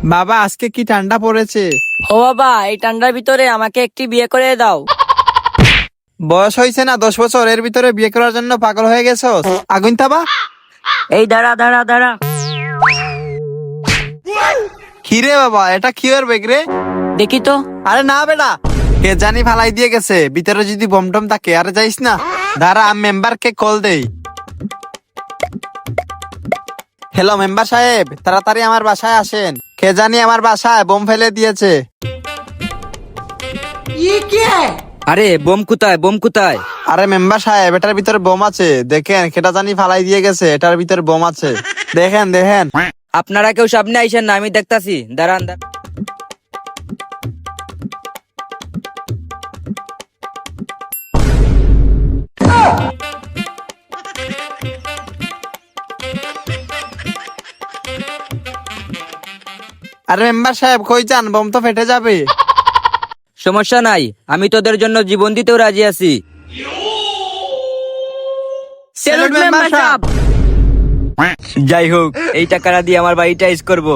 বাবা আজকে কি ঠান্ডা পড়েছে। ও বাবা, এই ঠান্ডার ভিতরে আমাকে একটি বিয়ে করে দাও। বয়স হয়েছে না 10 বছর, এর ভিতরে বিয়ে করার জন্য পাগল হয়ে গেছো? আগুন তাবা। এই দাঁড়া দাঁড়া দাঁড়া। কি রে বাবা, এটা কি ওর বেগ রে? দেখি তো। আরে না বেটা, কে জানি ফালাই দিয়ে গেছে, ভিতরে যদি বমটম থাকে। আরে যাইস না, দাঁড়া আমি মেম্বারকে কল দেই। হ্যালো মেম্বার সাহেব, তাড়াতাড়ি আমার বাসায় আসেন, কে জানি আমার বাসায় বোম ফেলে দিয়েছে। আরে বোম কোথায়, বোম কোথায়? আরে মেম্বার সাহেব, এটার ভিতরে বোম আছে, দেখেন কেটা জানি ফালাই দিয়ে গেছে, এটার ভিতরে বোম আছে, দেখেন দেখেন। আপনারা কেউ সামনে আইসেন না, আমি দেখতাছি। দাঁড়ান আরে মেম্বার সাহেব কই যান, বোম তো ফেটে যাবে। সমস্যা নাই, আমি তোদের জন্য জীবন দিতেও রাজি আছি। সেলুট মেম্বার সাহেব। যাই হোক, এই টাকাটা দিয়ে আমার বাড়িটা ইস করবো।